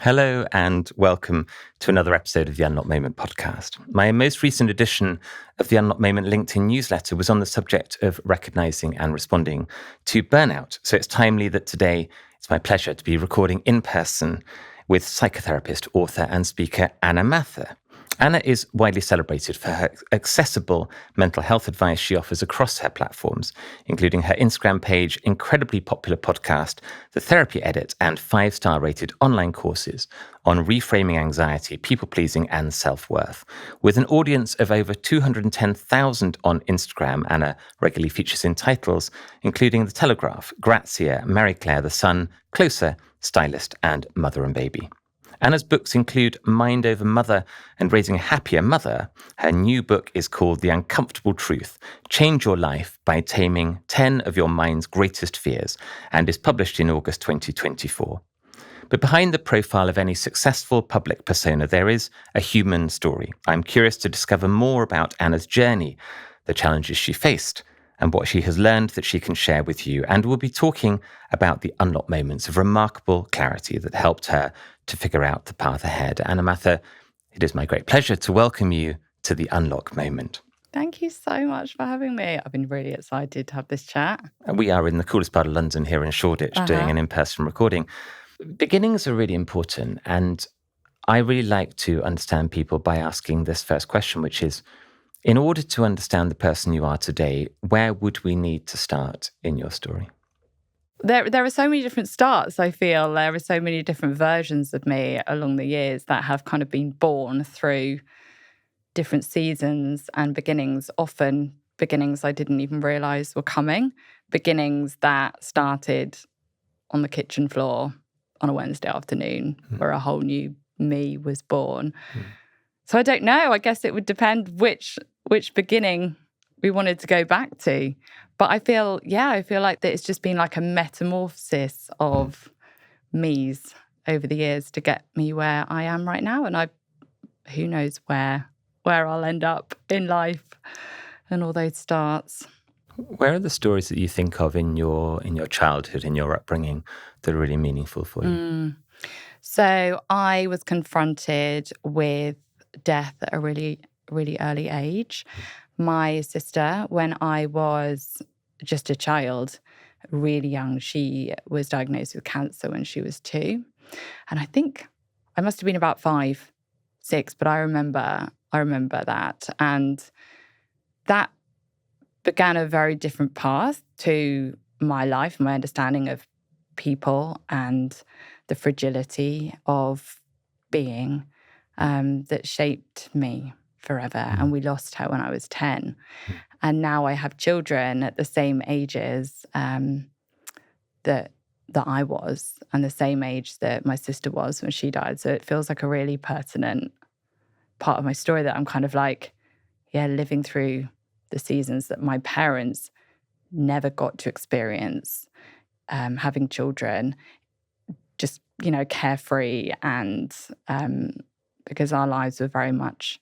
Hello and welcome to another episode of the Unlock Moment podcast. My most recent edition of the Unlock Moment LinkedIn newsletter was on the subject of recognizing and responding to burnout. So it's timely that today it's my pleasure to be recording in person with psychotherapist, author and speaker Anna Mathur. Anna is widely celebrated for her accessible mental health advice she offers across her platforms, including her Instagram page, incredibly popular podcast, The Therapy Edit, and 5-star rated online courses on reframing anxiety, people-pleasing, and self-worth. With an audience of over 210,000 on Instagram, Anna regularly features in titles including The Telegraph, Grazia, Marie Claire, The Sun, Closer, Stylist, and Mother and Baby. Anna's books include Mind Over Mother and Raising a Happier Mother. Her new book is called The Uncomfortable Truth, Change Your Life by Taming 10 of Your Mind's Greatest Fears, and is published in August 2024. But behind the profile of any successful public persona, there is a human story. I'm curious to discover more about Anna's journey, the challenges she faced, and what she has learned that she can share with you. And we'll be talking about the unlock moments of remarkable clarity that helped her to figure out the path ahead. Anna Mathur, it is my great pleasure to welcome you to the Unlock Moment. Thank you so much for having me. I've been really excited to have this chat. We are in the coolest part of London here in Shoreditch doing an in-person recording. Beginnings are really important, and I really like to understand people by asking this first question, which is, in order to understand the person you are today, where would we need to start in your story? There are so many different starts, I feel. There are so many different versions of me along the years that have kind of been born through different seasons and beginnings, often beginnings I didn't even realise were coming, beginnings that started on the kitchen floor on a Wednesday afternoon where a whole new me was born. So I don't know. I guess it would depend which beginning we wanted to go back to. But I feel like that it's just been like a metamorphosis of me's over the years to get me where I am right now. And who knows where I'll end up in life and all those starts. Where are the stories that you think of in your childhood, in your upbringing, that are really meaningful for you? So I was confronted with death at a really, really early age. My sister, when I was just a child, really young, she was diagnosed with cancer when she was 2. And I think I must have been about 5, 6, but I remember that. And that began a very different path to my life, my understanding of people and the fragility of being that shaped me forever. And we lost her when I was 10. And now I have children at the same ages that I was, and the same age that my sister was when she died. So it feels like a really pertinent part of my story that I'm kind of like, living through the seasons that my parents never got to experience, having children, just, carefree, and because our lives were very much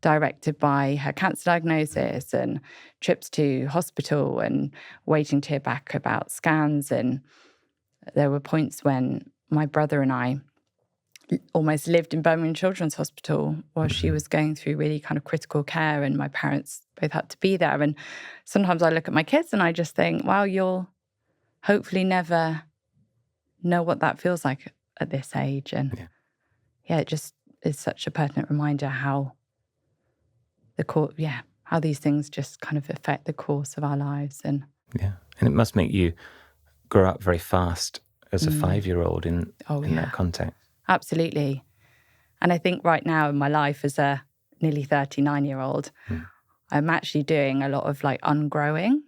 directed by her cancer diagnosis and trips to hospital and waiting to hear back about scans. And there were points when my brother and I almost lived in Birmingham Children's Hospital while she was going through really kind of critical care, and my parents both had to be there. And sometimes I look at my kids and I just think, wow, you'll hopefully never know what that feels like at this age. And it just is such a pertinent reminder how how these things just kind of affect the course of our lives. And it must make you grow up very fast as a 5-year-old in that context. Absolutely. And I think right now in my life as a nearly 39-year-old, I'm actually doing a lot of like ungrowing,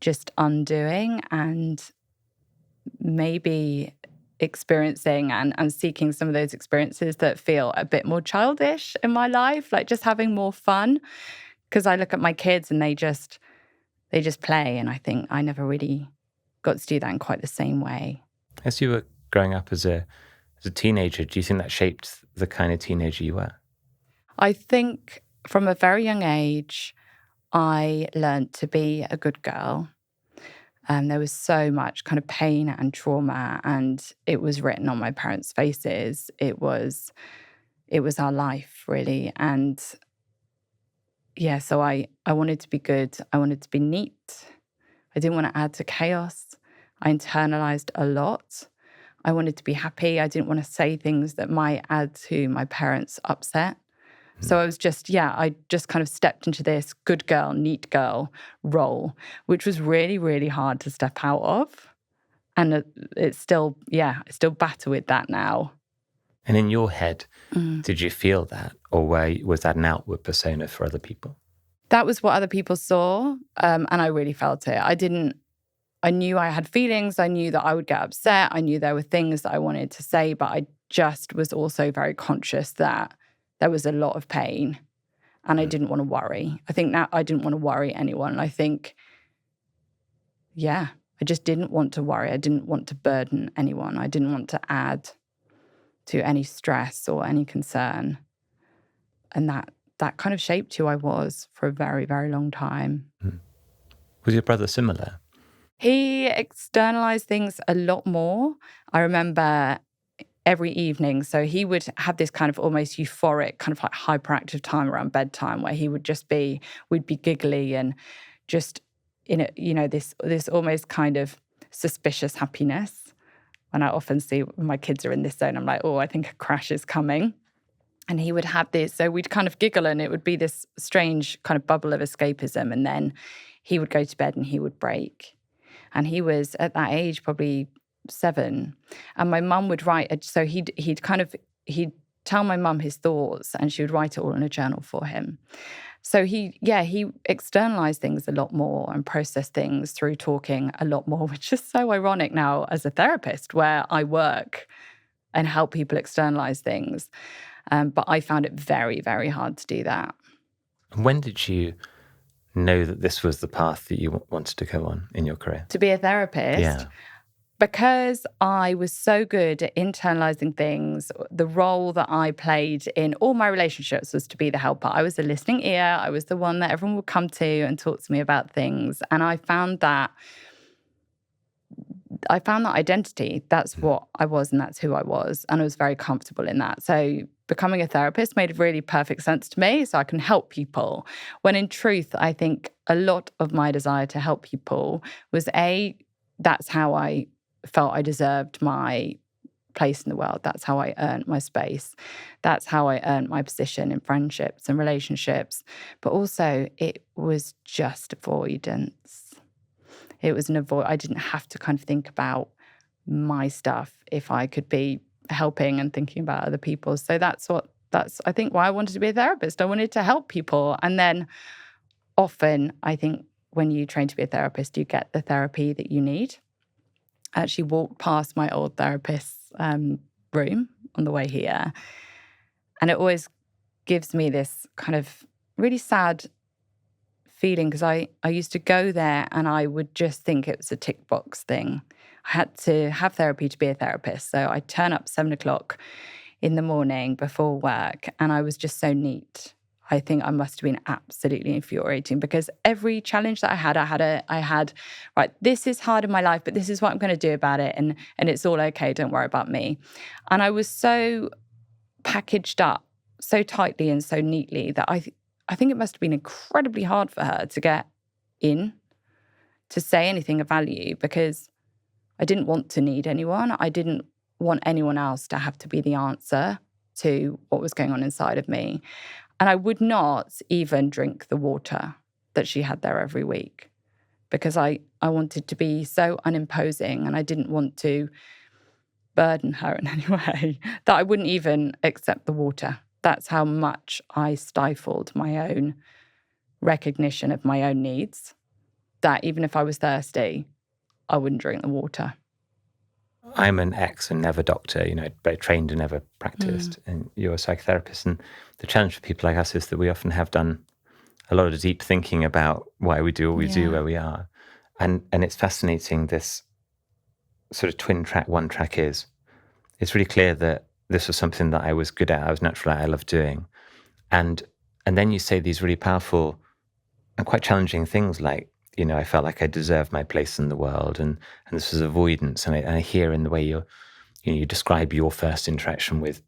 just undoing, and maybe experiencing and seeking some of those experiences that feel a bit more childish in my life, like just having more fun. Because I look at my kids and they just play, and I think I never really got to do that in quite the same way. As you were growing up as a teenager, do you think that shaped the kind of teenager you were? I think from a very young age, I learned to be a good girl. There was so much kind of pain and trauma, and it was written on my parents' faces. It was our life, really. And yeah, so I wanted to be good. I wanted to be neat. I didn't want to add to chaos. I internalized a lot. I wanted to be happy. I didn't want to say things that might add to my parents' upset. So I was I just kind of stepped into this good girl, neat girl role, which was really, really hard to step out of. And I still battle with that now. And in your head, did you feel that? Or was that an outward persona for other people? That was what other people saw. And I really felt it. I knew I had feelings. I knew that I would get upset. I knew there were things that I wanted to say, but I just was also very conscious that there was a lot of pain and I didn't want to worry. I think that I didn't want to worry anyone. I think, I just didn't want to worry. I didn't want to burden anyone. I didn't want to add to any stress or any concern. And that kind of shaped who I was for a very, very long time. Was your brother similar? He externalized things a lot more. I remember every evening. So he would have this kind of almost euphoric, kind of like hyperactive time around bedtime where we'd be giggly and just in a, this almost kind of suspicious happiness. And I often see when my kids are in this zone, I'm like, oh, I think a crash is coming. And he would have this, so we'd kind of giggle and it would be this strange kind of bubble of escapism. And then he would go to bed and he would break. And he was at that age, probably 7. And my mum would write, so he'd tell my mum his thoughts and she would write it all in a journal for him. So he externalized things a lot more and processed things through talking a lot more, which is so ironic now as a therapist where I work and help people externalize things. But I found it very, very hard to do that. When did you know that this was the path that you wanted to go on in your career? To be a therapist? Yeah. Because I was so good at internalizing things, the role that I played in all my relationships was to be the helper. I was the listening ear. I was the one that everyone would come to and talk to me about things. And I found that identity. That's what I was and that's who I was. And I was very comfortable in that. So becoming a therapist made really perfect sense to me so I can help people. When in truth, I think a lot of my desire to help people was that's how I felt I deserved my place in the world. That's how I earned my space. That's how I earned my position in friendships and relationships. But also it was just avoidance. It was I didn't have to kind of think about my stuff if I could be helping and thinking about other people. So that's I think why I wanted to be a therapist. I wanted to help people. And then often I think when you train to be a therapist, you get the therapy that you need. I actually walked past my old therapist's room on the way here. And it always gives me this kind of really sad feeling because I used to go there and I would just think it was a tick box thing. I had to have therapy to be a therapist. So I'd turn up 7:00 in the morning before work and I was just so neat. I think I must have been absolutely infuriating because every challenge that I had, right, this is hard in my life, but this is what I'm going to do about it. And it's all okay. Don't worry about me. And I was so packaged up so tightly and so neatly that I think it must have been incredibly hard for her to get in, to say anything of value because I didn't want to need anyone. I didn't want anyone else to have to be the answer to what was going on inside of me. And I would not even drink the water that she had there every week because I wanted to be so unimposing and I didn't want to burden her in any way that I wouldn't even accept the water. That's how much I stifled my own recognition of my own needs, that even if I was thirsty, I wouldn't drink the water. I'm an ex and never doctor, but trained and never practiced. And you're a psychotherapist. And the challenge for people like us is that we often have done a lot of deep thinking about why we do what we do, where we are. And it's fascinating, this sort of twin track, one track is. It's really clear that this was something that I was good at, I was natural at, I loved doing. And then you say these really powerful and quite challenging things like, I felt like I deserved my place in the world, and this was avoidance. And I hear in the way you describe your first interaction with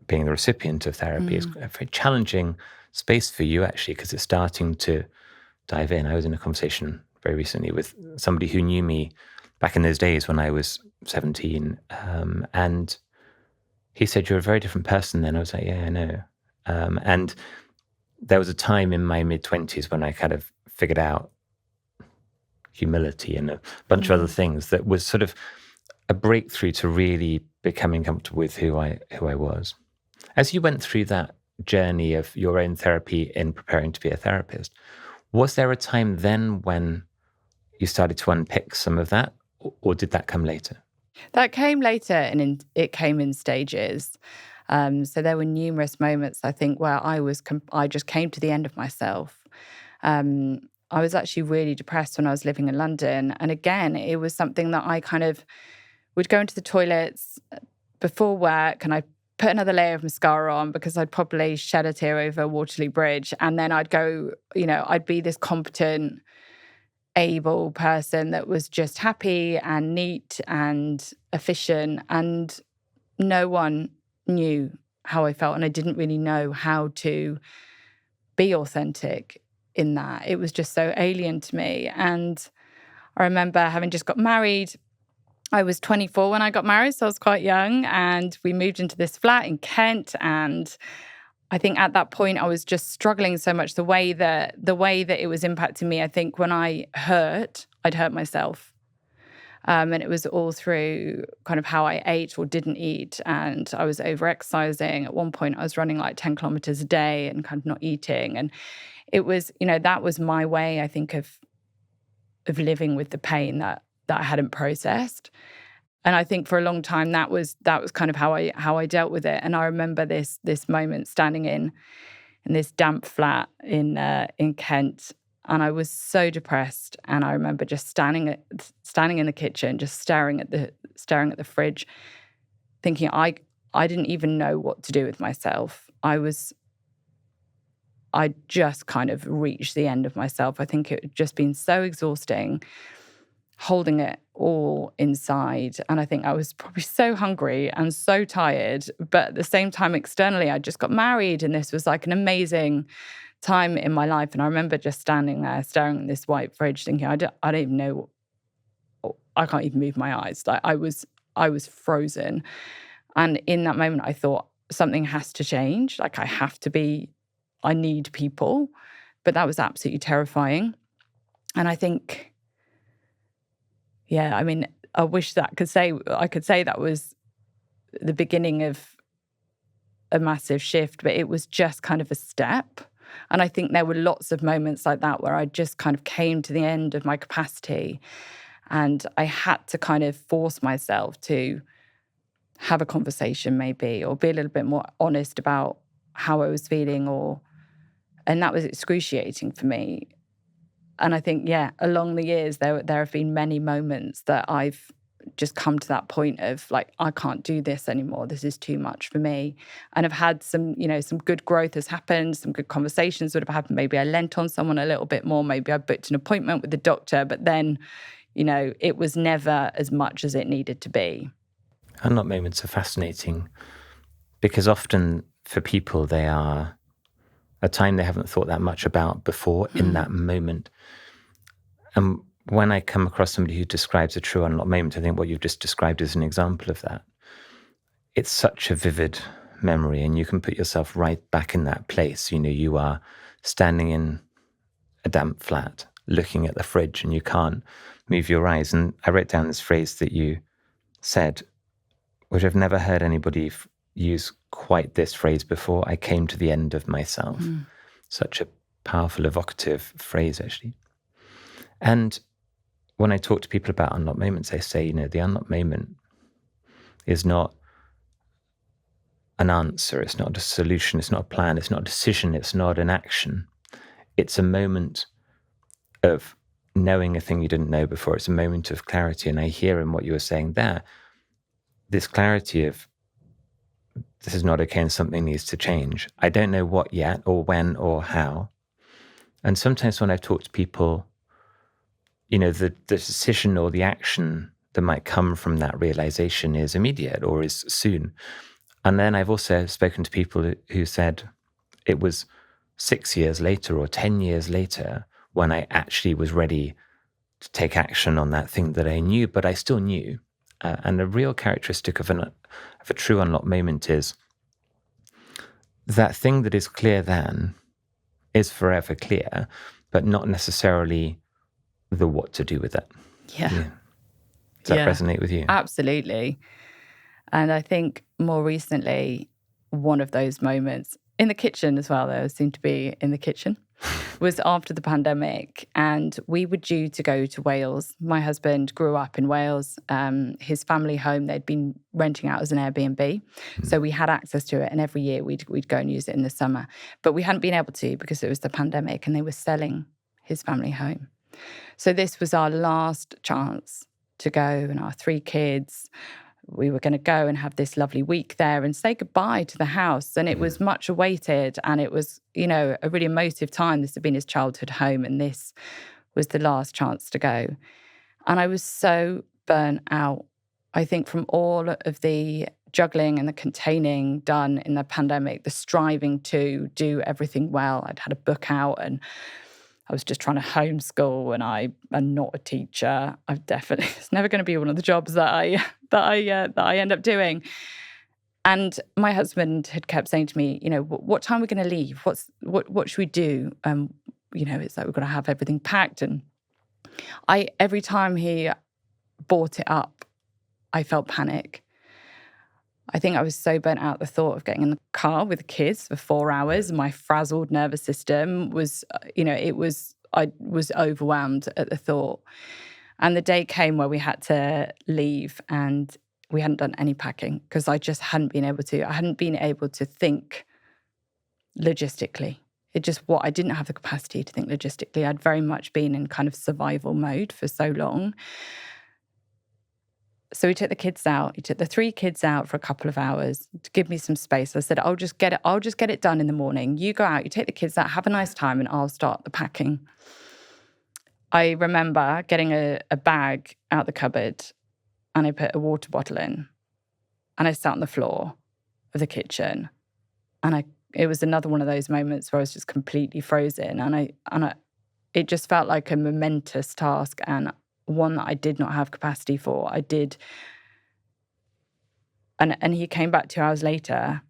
being the recipient of therapy is a very challenging space for you, actually, because it's starting to dive in. I was in a conversation very recently with somebody who knew me back in those days when I was 17, and he said, "You're a very different person then." I was like, "Yeah, I know." And there was a time in my mid-20s when I kind of figured out humility and a bunch of other things that was sort of a breakthrough to really becoming comfortable with who I was. As you went through that journey of your own therapy in preparing to be a therapist, was there a time then when you started to unpick some of that, or did that come later? That came later, and it came in stages. So there were numerous moments, I think, where I just came to the end of myself. I was actually really depressed when I was living in London. And again, it was something that I kind of would go into the toilets before work, and I'd put another layer of mascara on because I'd probably shed a tear over Waterloo Bridge. And then I'd go, I'd be this competent, able person that was just happy and neat and efficient. And no one knew how I felt. And I didn't really know how to be authentic in that. It was just so alien to me. And I remember having just got married. I was 24 when I got married, so I was quite young. And we moved into this flat in Kent. And I think at that point I was just struggling so much. The way that it was impacting me, I think when I'd hurt myself. And it was all through kind of how I ate or didn't eat. And I was over-exercising. At one point, I was running like 10 kilometers a day and kind of not eating. And it was, that was my way, I think, of living with the pain that I hadn't processed. And I think for a long time, that was kind of how I dealt with it. And I remember this moment standing in this damp flat in Kent. And I was so depressed, and I remember just standing in the kitchen, just staring at the fridge, thinking I didn't even know what to do with myself. I just kind of reached the end of myself. I think it had just been so exhausting, holding it all inside. And I think I was probably so hungry and so tired, but at the same time, externally, I just got married, and this was like an amazing time in my life. And I remember just standing there staring at this white fridge thinking, I don't even know, I can't even move my eyes. Like I was frozen. And in that moment I thought something has to change. Like I need people. But that was absolutely terrifying. And I think, I mean, I wish that I could say that was the beginning of a massive shift, but it was just kind of a step. And I think there were lots of moments like that where I just kind of came to the end of my capacity, and I had to kind of force myself to have a conversation maybe, or be a little bit more honest about how I was feeling, and that was excruciating for me. And I think, along the years, there have been many moments that I've just come to that point of like, I can't do this anymore. This is too much for me. And I've had some good growth has happened, some good conversations would have happened. Maybe I lent on someone a little bit more. Maybe I booked an appointment with the doctor, but then, it was never as much as it needed to be. Unlock moments are fascinating because often for people, they are a time they haven't thought that much about before in that moment. And when I come across somebody who describes a true unlock moment, I think what you've just described is an example of that. It's such a vivid memory, and you can put yourself right back in that place. You are standing in a damp flat, looking at the fridge, and you can't move your eyes. And I wrote down this phrase that you said, which I've never heard anybody use quite this phrase before. I came to the end of myself. Such a powerful, evocative phrase, actually. And when I talk to people about unlock moments, I say, the unlock moment is not an answer. It's not a solution. It's not a plan. It's not a decision. It's not an action. It's a moment of knowing a thing you didn't know before. It's a moment of clarity. And I hear in what you were saying there, this clarity of this is not okay and something needs to change. I don't know what yet or when or how. And sometimes when I've talked to people the decision or the action that might come from that realization is immediate or is soon. And then I've also spoken to people who said it was 6 years later or 10 years later when I actually was ready to take action on that thing that I knew, but I still knew. And a real characteristic of a true unlock moment is that thing that is clear then is forever clear, but not necessarily the what to do with it. Yeah. Does that resonate with you? Absolutely. And I think more recently, one of those moments in the kitchen as well, though, seemed to be in the kitchen, was after the pandemic. And we were due to go to Wales. My husband grew up in Wales. His family home, they'd been renting out as an Airbnb. So we had access to it. And every year we'd go and use it in the summer. But we hadn't been able to because it was the pandemic and they were selling his family home. So this was our last chance to go, and our 3 kids. We were going to go and have this lovely week there and say goodbye to the house. And it was much awaited. And it was, a really emotive time. This had been his childhood home. And this was the last chance to go. And I was so burnt out, I think, from all of the juggling and the containing done in the pandemic, the striving to do everything well. I'd had a book out and I was just trying to homeschool, and I am not a teacher. I've definitely, it's never going to be one of the jobs that I end up doing. And my husband had kept saying to me, what time are we going to leave? What should we do? It's like we're going to have everything packed. And every time he brought it up, I felt panic. I think I was so burnt out at the thought of getting in the car with the kids for 4 hours. My frazzled nervous system was, I was overwhelmed at the thought. And the day came where we had to leave and we hadn't done any packing because I just hadn't been able to. I hadn't been able to think logistically. I didn't have the capacity to think logistically. I'd very much been in kind of survival mode for so long. So we took the kids out. He took the 3 kids out for a couple of hours to give me some space. I said, I'll just get it done in the morning. You go out, you take the kids out, have a nice time, and I'll start the packing. I remember getting a bag out the cupboard and I put a water bottle in and I sat on the floor of the kitchen. And it was another one of those moments where I was just completely frozen. And it just felt like a momentous task and one that I did not have capacity for. I did. And he came back 2 hours later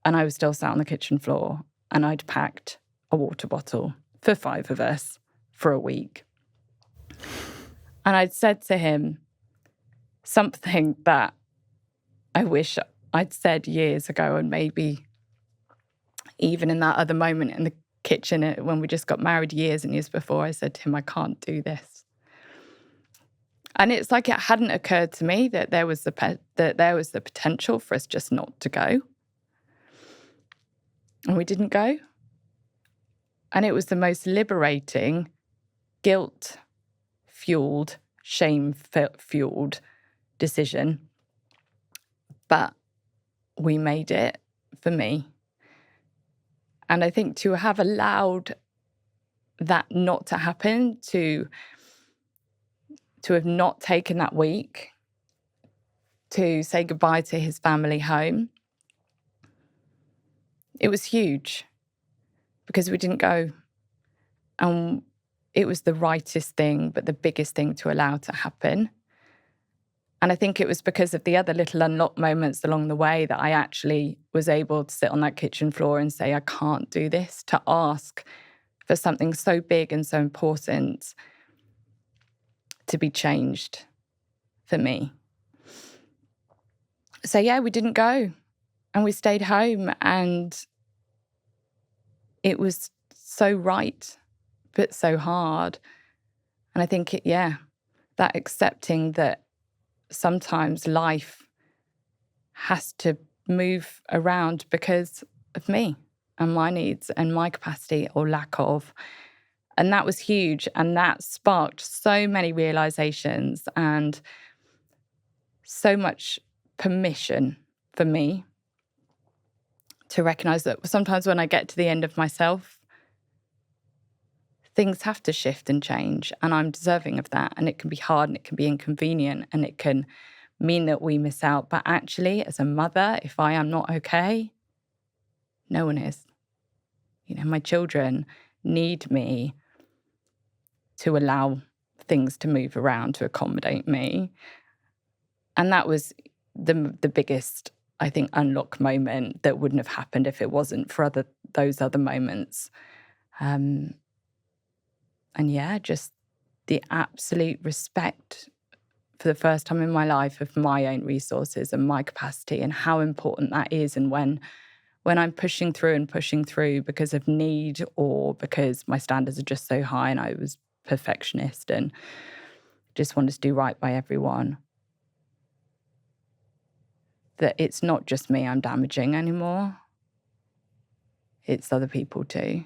and I was still sat on the kitchen floor and I'd packed a water bottle for 5 of us for a week. And I'd said to him something that I wish I'd said years ago, and maybe even in that other moment in the kitchen when we just got married years and years before, I said to him, I can't do this. And it's like it hadn't occurred to me that there was the potential for us just not to go. And we didn't go. And it was the most liberating, guilt-fueled, shame-fueled decision. But we made it, for me. And I think to have allowed that not to happen, to have not taken that week to say goodbye to his family home, it was huge because we didn't go. And it was the rightest thing, but the biggest thing to allow to happen. And I think it was because of the other little unlock moments along the way that I actually was able to sit on that kitchen floor and say, I can't do this, to ask for something so big and so important to be changed for me. So yeah, we didn't go and we stayed home, and it was so right, but so hard. And I think that accepting that sometimes life has to move around because of me and my needs and my capacity or lack of. And that was huge. And that sparked so many realizations and so much permission for me to recognize that sometimes when I get to the end of myself, things have to shift and change, and I'm deserving of that. And it can be hard and it can be inconvenient and it can mean that we miss out. But actually, as a mother, if I am not okay, no one is. My children need me to allow things to move around to accommodate me. And that was the biggest, I think, unlock moment that wouldn't have happened if it wasn't for those other moments. And yeah, just the absolute respect for the first time in my life of my own resources and my capacity and how important that is. And when I'm pushing through because of need or because my standards are just so high and I was perfectionist and just wanted to do right by everyone, that it's not just me I'm damaging anymore. It's other people too.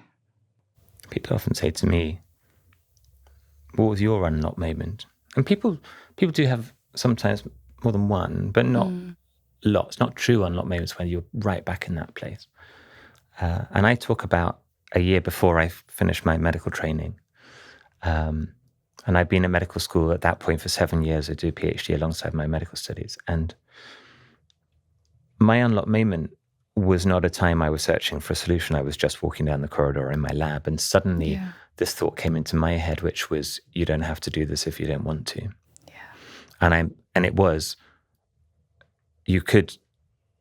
People often say to me, what was your unlock moment? And people do have sometimes more than one, but not lots, not true unlock moments when you're right back in that place. And I talk about a year before I finished my medical training. And I'd been at medical school at that point for 7 years. I do a PhD alongside my medical studies. And my unlock moment was not a time I was searching for a solution. I was just walking down the corridor in my lab, and suddenly this thought came into my head, which was, you don't have to do this if you don't want to. Yeah. And it was, you could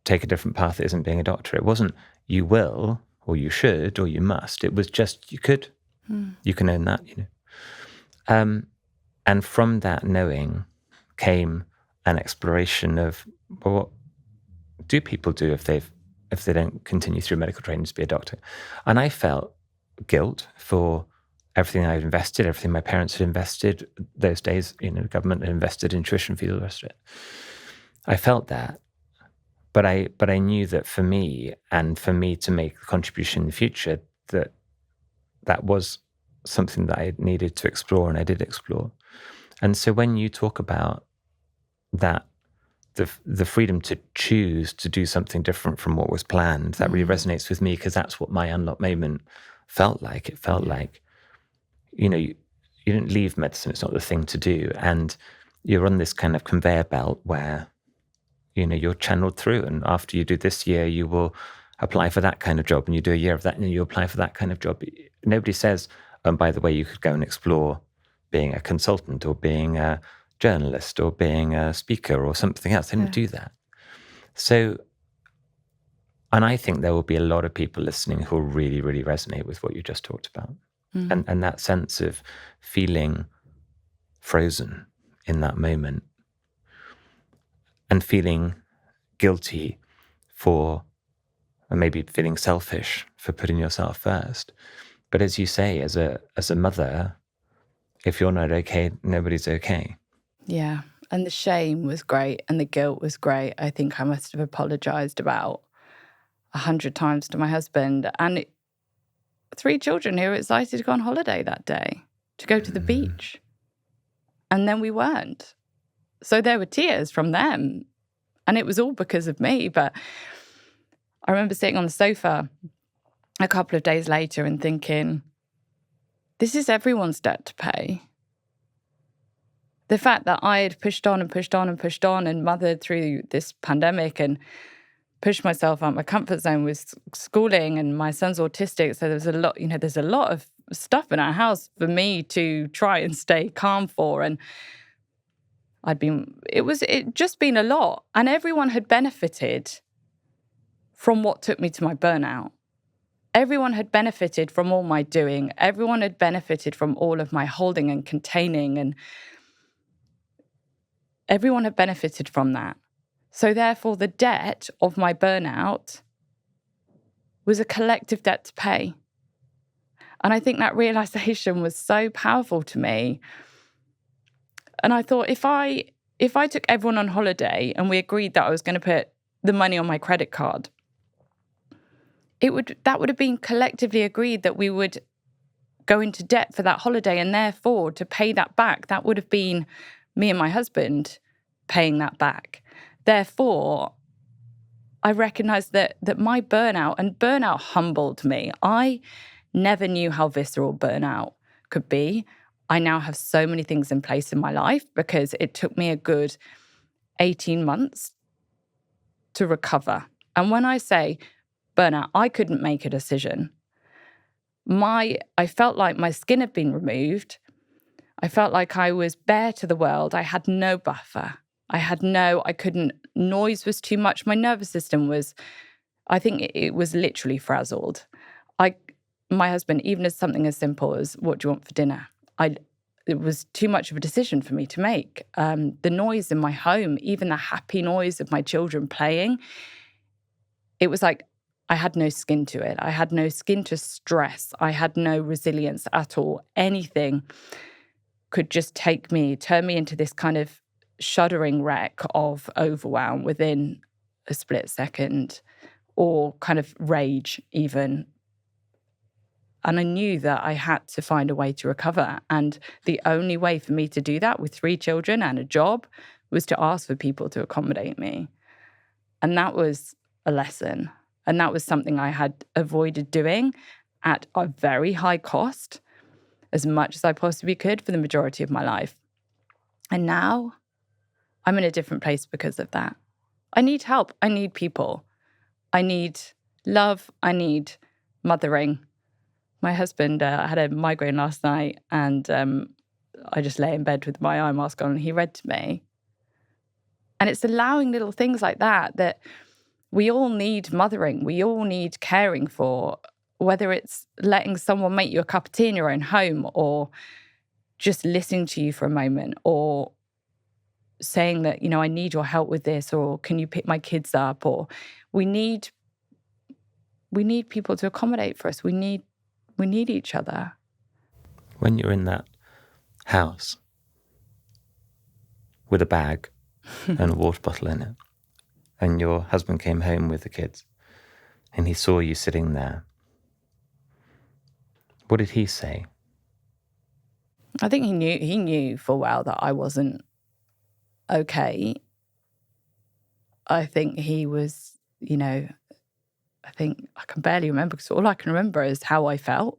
take a different path that isn't being a doctor. It wasn't you will or you should or you must. It was just you could. You can own that, And from that knowing came an exploration of, well, what do people do if they don't continue through medical training to be a doctor? And I felt guilt for everything I'd invested, everything my parents had invested. Those days, the government had invested in tuition fees, all the rest of it. I felt that. But I knew that for me, and for me to make a contribution in the future, that was something that I needed to explore, and I did explore. And so when you talk about that, the freedom to choose to do something different from what was planned, that really resonates with me, because that's what my unlock moment felt like. It felt like, you didn't leave medicine, it's not the thing to do. And you're on this kind of conveyor belt where, you're channeled through. And after you do this year, you will apply for that kind of job, and you do a year of that, and you apply for that kind of job. Nobody says, by the way, you could go and explore being a consultant or being a journalist or being a speaker or something else. They don't do that. So, and I think there will be a lot of people listening who will really, really resonate with what you just talked about. And that sense of feeling frozen in that moment and feeling guilty for, and maybe feeling selfish for putting yourself first. But as you say, as a mother, if you're not okay, nobody's okay. Yeah. And the shame was great and the guilt was great. I think I must have apologized about 100 times to my husband and 3 children who were excited to go on holiday that day, to go to the beach. And then we weren't. So there were tears from them. And it was all because of me. But I remember sitting on the sofa a couple of days later and thinking, this is everyone's debt to pay. The fact that I had pushed on and pushed on and pushed on and mothered through this pandemic and pushed myself out my comfort zone with schooling, and my son's autistic, so there's a lot of stuff in our house for me to try and stay calm for, and it just been a lot, and everyone had benefited from what took me to my burnout. Everyone had benefited from all my doing. Everyone had benefited from all of my holding and containing, and everyone had benefited from that. So therefore, the debt of my burnout was a collective debt to pay. And I think that realization was so powerful to me. And I thought, if I took everyone on holiday and we agreed that I was going to put the money on my credit card, that would have been collectively agreed that we would go into debt for that holiday, and therefore to pay that back, that would have been me and my husband paying that back. Therefore, I recognized that my burnout humbled me. I never knew how visceral burnout could be. I now have so many things in place in my life because it took me a good 18 months to recover. And when I say burnout, I couldn't make a decision. I felt like my skin had been removed. I felt like I was bare to the world. I had no buffer. Noise was too much. My nervous system I think it was literally frazzled. My husband, even as something as simple as, what do you want for dinner? It was too much of a decision for me to make. The noise in my home, even the happy noise of my children playing, it was like I had no skin to it. I had no skin to stress. I had no resilience at all. Anything could just turn me into this kind of shuddering wreck of overwhelm within a split second, or kind of rage even. And I knew that I had to find a way to recover. And the only way for me to do that with 3 children and a job was to ask for people to accommodate me. And that was a lesson. And that was something I had avoided doing at a very high cost, as much as I possibly could for the majority of my life. And now I'm in a different place because of that. I need help. I need people. I need love. I need mothering. My husband had a migraine last night, and I just lay in bed with my eye mask on, and he read to me. And it's allowing little things like that we all need mothering. We all need caring for, whether it's letting someone make you a cup of tea in your own home, or just listening to you for a moment, or saying that, I need your help with this, or can you pick my kids up? Or we need people to accommodate for us. We need each other. When you're in that house with a bag and a water bottle in it, and your husband came home with the kids, and he saw you sitting there, what did he say? I think he knew full well that I wasn't okay. I think he was, I think I can barely remember, because all I can remember is how I felt.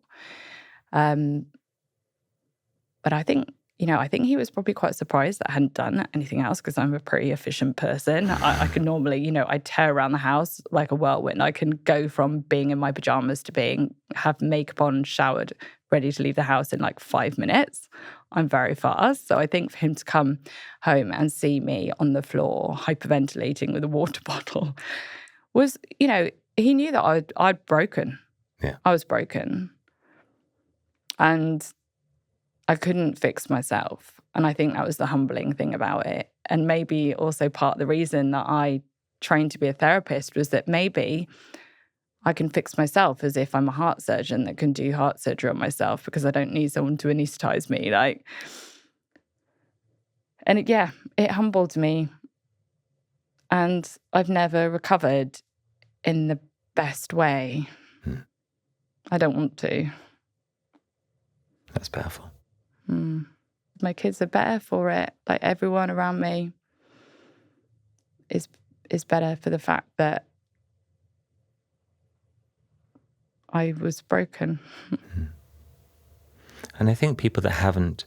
But I think he was probably quite surprised that I hadn't done anything else, because I'm a pretty efficient person. I can normally, I tear around the house like a whirlwind. I can go from being in my pajamas to have makeup on, showered, ready to leave the house in like 5 minutes. I'm very fast. So I think for him to come home and see me on the floor hyperventilating with a water bottle was, he knew that I'd broken. Yeah. I was broken. And I couldn't fix myself. And I think that was the humbling thing about it. And maybe also part of the reason that I trained to be a therapist was that maybe I can fix myself, as if I'm a heart surgeon that can do heart surgery on myself, because I don't need someone to anesthetize me. And it humbled me. And I've never recovered in the best way. I don't want to. That's powerful. My kids are better for it. Like, everyone around me is better for the fact that I was broken. And I think people that haven't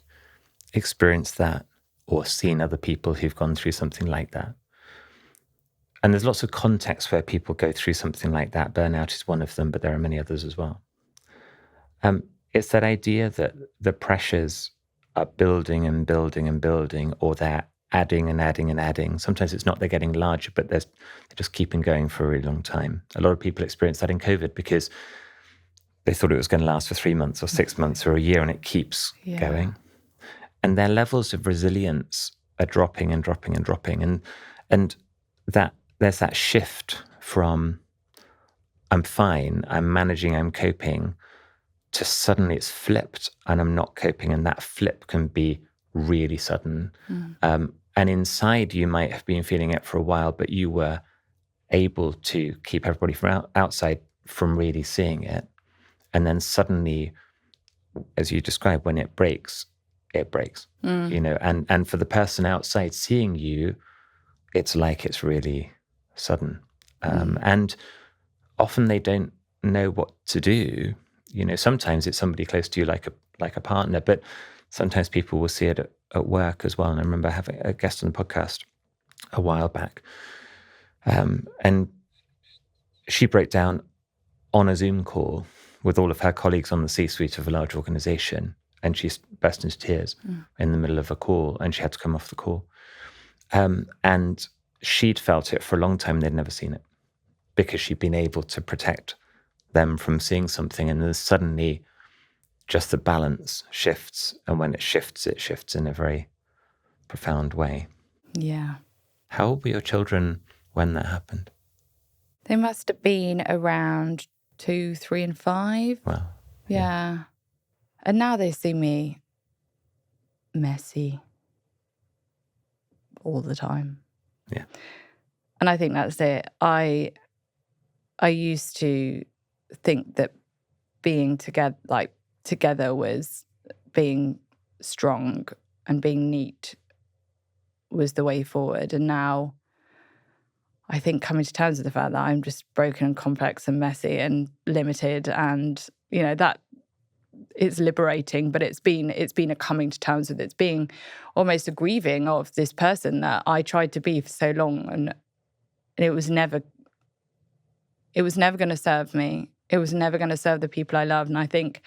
experienced that, or seen other people who've gone through something like that, and there's lots of contexts where people go through something like that. Burnout is one of them, but there are many others as well. It's that idea that the pressures are building and building and building, or they're adding and adding and adding. Sometimes it's not they're getting larger, but they're just keeping going for a really long time. A lot of people experience that in COVID because they thought it was going to last for 3 months or 6 months or a year, and it keeps going. And their levels of resilience are dropping and dropping and dropping. And that there's that shift from I'm fine, I'm managing, I'm coping, to suddenly it's flipped and I'm not coping. And that flip can be really sudden. And inside you might have been feeling it for a while, but you were able to keep everybody from outside from really seeing it. And then suddenly, as you described, when it breaks, and for the person outside seeing you, it's like it's really sudden. And often they don't know what to do. Sometimes it's somebody close to you, like a partner, but sometimes people will see it at work as well. And I remember having a guest on the podcast a while back, and she broke down on a Zoom call with all of her colleagues on the C-suite of a large organization, and she burst into tears in the middle of a call, and she had to come off the call. And she'd felt it for a long time. They'd never seen it because she'd been able to protect them from seeing something. And then suddenly just the balance shifts. And when it shifts in a very profound way. Yeah. How old were your children when that happened? They must have been around 2, 3, and 5. Wow. Yeah. And now they see me messy all the time. Yeah. And I think that's it. I used to think that being together was being strong and being neat was the way forward. And now I think coming to terms with the fact that I'm just broken and complex and messy and limited, and that it's liberating, but it's been a coming to terms with it. It's being almost a grieving of this person that I tried to be for so long, and it was never going to serve me. It was never going to serve the people I love. And I think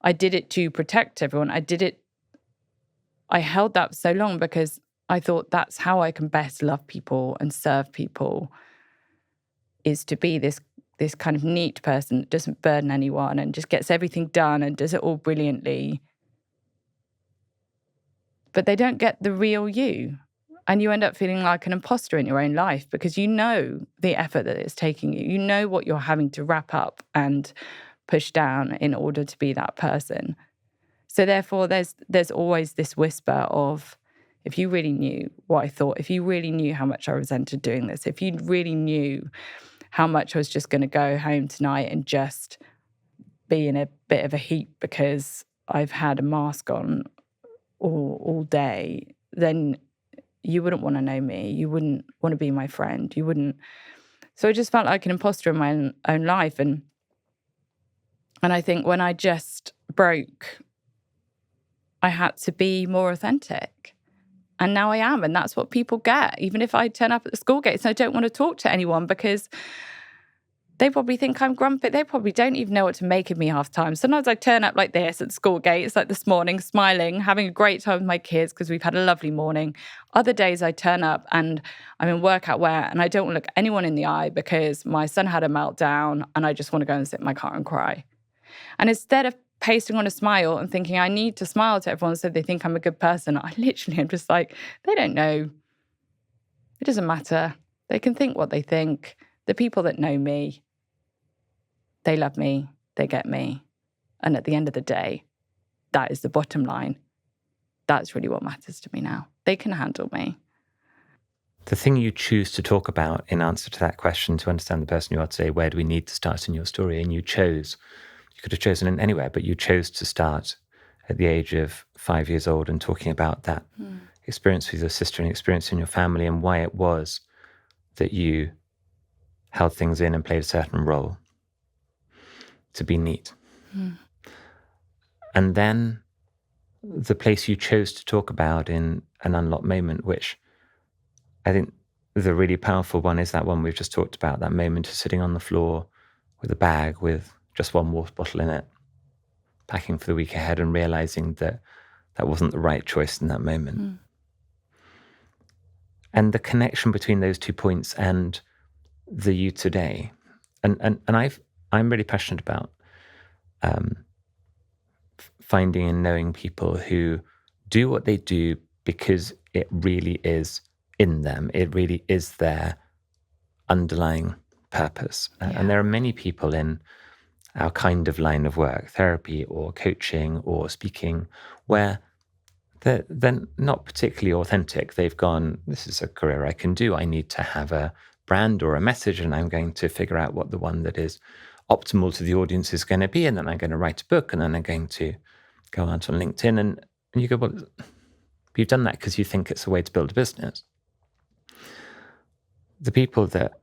I did it to protect everyone. I held that for so long because I thought that's how I can best love people and serve people, is to be this kind of neat person that doesn't burden anyone and just gets everything done and does it all brilliantly. But they don't get the real you. And you end up feeling like an imposter in your own life because you know the effort that it's taking you. You know what you're having to wrap up and push down in order to be that person. So therefore, there's always this whisper of, if you really knew what I thought, if you really knew how much I resented doing this, if you really knew how much I was just going to go home tonight and just be in a bit of a heap because I've had a mask on all day, then you wouldn't want to know me. You wouldn't want to be my friend. You wouldn't. So I just felt like an imposter in my own life. And I think when I just broke, I had to be more authentic. And now I am. And that's what people get. Even if I turn up at the school gates and I don't want to talk to anyone because they probably think I'm grumpy. They probably don't even know what to make of me half the time. Sometimes I turn up like this at the school gates, like this morning, smiling, having a great time with my kids because we've had a lovely morning. Other days I turn up and I'm in workout wear and I don't want to look anyone in the eye because my son had a meltdown and I just want to go and sit in my car and cry. And instead of pasting on a smile and thinking I need to smile to everyone so they think I'm a good person, I literally am just like, they don't know. It doesn't matter. They can think what they think. The people that know me, they love me, they get me. And at the end of the day, that is the bottom line. That's really what matters to me now. They can handle me. The thing you choose to talk about in answer to that question, to understand the person you are today, where do we need to start in your story? And you could have chosen it anywhere, but you chose to start at the age of 5 years old and talking about that experience with your sister and experience in your family and why it was that you held things in and played a certain role to be neat. And then the place you chose to talk about in an unlocked moment, which I think the really powerful one is that one we've just talked about, that moment of sitting on the floor with a bag with just one water bottle in it, packing for the week ahead and realizing that that wasn't the right choice in that moment. And the connection between those 2 points and the you today. And I'm really passionate about finding and knowing people who do what they do because it really is in them. It really is their underlying purpose. And there are many people in our kind of line of work, therapy or coaching or speaking, where they're not particularly authentic. They've gone, this is a career I can do. I need to have a brand or a message, and I'm going to figure out what the one that is optimal to the audience is going to be. And then I'm going to write a book, and then I'm going to go out on LinkedIn. And you go, well, you've done that because you think it's a way to build a business. The people that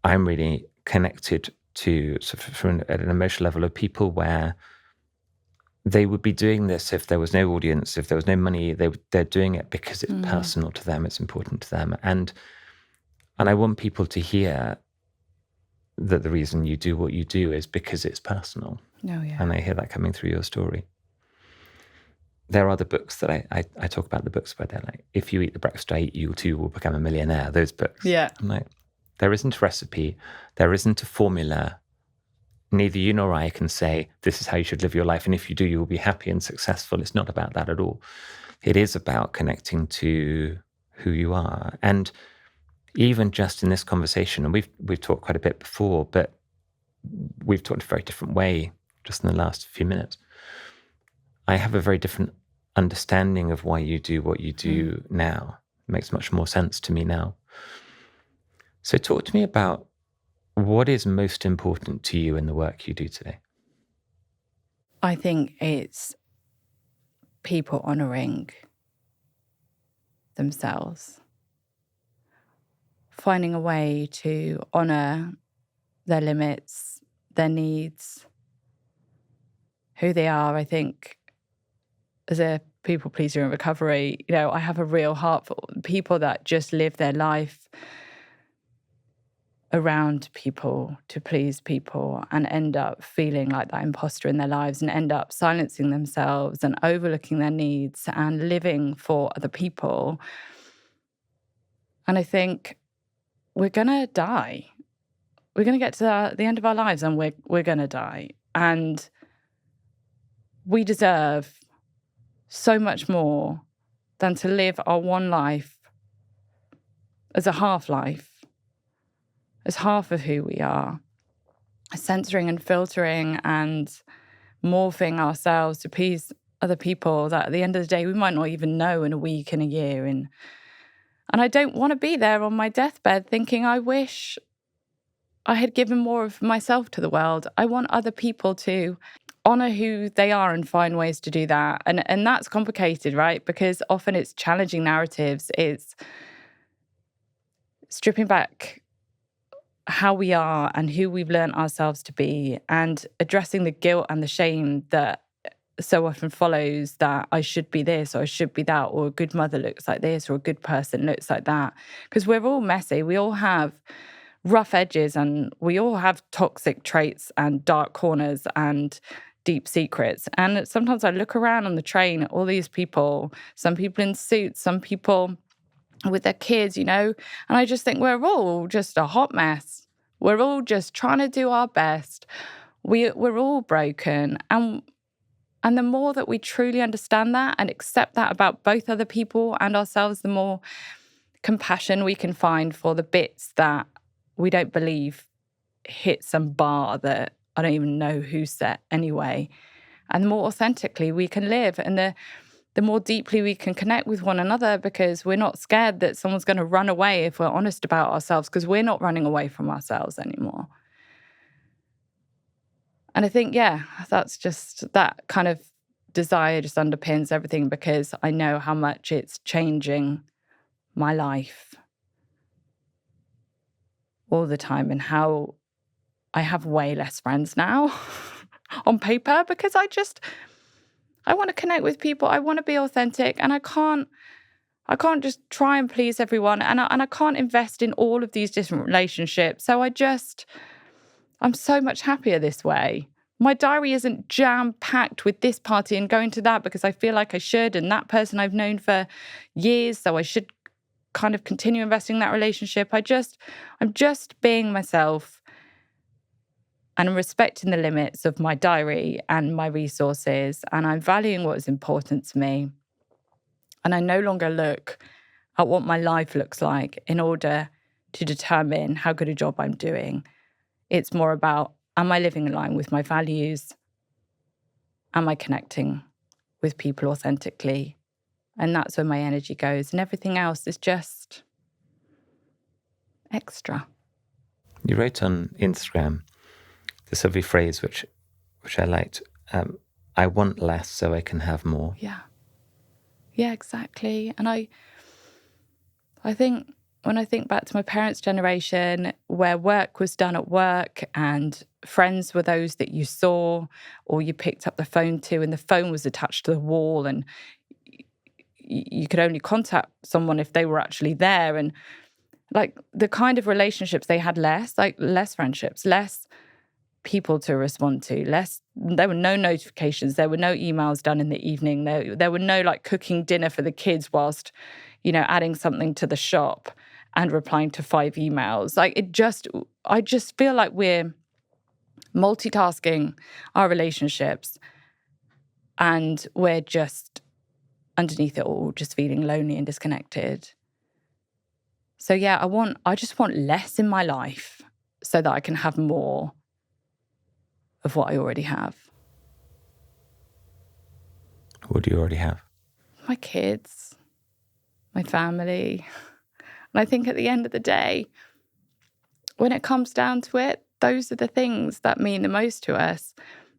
I'm really connected to, at an emotional level, of people where they would be doing this if there was no audience, if there was no money. They're doing it because it's personal to them, it's important to them. And I want people to hear that the reason you do what you do is because it's personal. Oh, yeah. And I hear that coming through your story. There are the books that I talk about, the books where they're like, if you eat the breakfast I eat, you too will become a millionaire. Those books. Yeah. I'm like, there isn't a recipe. There isn't a formula. Neither you nor I can say, this is how you should live your life. And if you do, you will be happy and successful. It's not about that at all. It is about connecting to who you are. And even just in this conversation, and we've talked quite a bit before, but we've talked in a very different way just in the last few minutes. I have a very different understanding of why you do what you do now. It makes much more sense to me now. So talk to me about what is most important to you in the work you do today. I think it's people honouring themselves, finding a way to honour their limits, their needs, who they are. I think as a people pleaser in recovery, I have a real heart for people that just live their life around people to please people and end up feeling like that imposter in their lives and end up silencing themselves and overlooking their needs and living for other people. And I think we're going to die. We're going to get to the end of our lives and we're going to die. And we deserve so much more than to live our one life as a half life, as half of who we are, censoring and filtering and morphing ourselves to please other people that at the end of the day we might not even know in a week, in a year. And I don't want to be there on my deathbed thinking, I wish I had given more of myself to the world. I want other people to honour who they are and find ways to do that. And that's complicated, right? Because often it's challenging narratives. It's stripping back how we are and who we've learned ourselves to be and addressing the guilt and the shame that so often follows that I should be this or I should be that, or a good mother looks like this or a good person looks like that. Because we're all messy. We all have rough edges and we all have toxic traits and dark corners and deep secrets. And sometimes I look around on the train at all these people, some people in suits, some people with their kids, and I just think we're all just a hot mess. We're all just trying to do our best. We're all broken. And the more that we truly understand that and accept that about both other people and ourselves, the more compassion we can find for the bits that we don't believe hit some bar that I don't even know who set anyway. And the more authentically we can live, and the more deeply we can connect with one another, because we're not scared that someone's going to run away if we're honest about ourselves, because we're not running away from ourselves anymore. And I think, that's just that kind of desire just underpins everything, because I know how much it's changing my life all the time and how I have way less friends now on paper, because I want to connect with people. I want to be authentic, and I can't just try and please everyone, and I can't invest in all of these different relationships. So I'm so much happier this way. My diary isn't jam-packed with this party and going to that because I feel like I should, and that person I've known for years, so I should kind of continue investing in that relationship. I'm just being myself, and I'm respecting the limits of my diary and my resources, and I'm valuing what is important to me. And I no longer look at what my life looks like in order to determine how good a job I'm doing. It's more about, am I living in line with my values? Am I connecting with people authentically? And that's where my energy goes. And everything else is just extra. You wrote on Instagram this lovely phrase, which I liked. I want less so I can have more. Yeah, exactly. And I think when I think back to my parents' generation, where work was done at work and friends were those that you saw or you picked up the phone to, and the phone was attached to the wall, and you could only contact someone if they were actually there. And like the kind of relationships they had less friendships, less people to respond to, there were no notifications, there were no emails done in the evening, there were no like cooking dinner for the kids whilst, adding something to the shop and replying to 5 emails. I just feel like we're multitasking our relationships, and we're just underneath it all, just feeling lonely and disconnected. So yeah, I just want less in my life so that I can have more of what I already have. What do you already have? My kids, my family. And I think at the end of the day, when it comes down to it, those are the things that mean the most to us.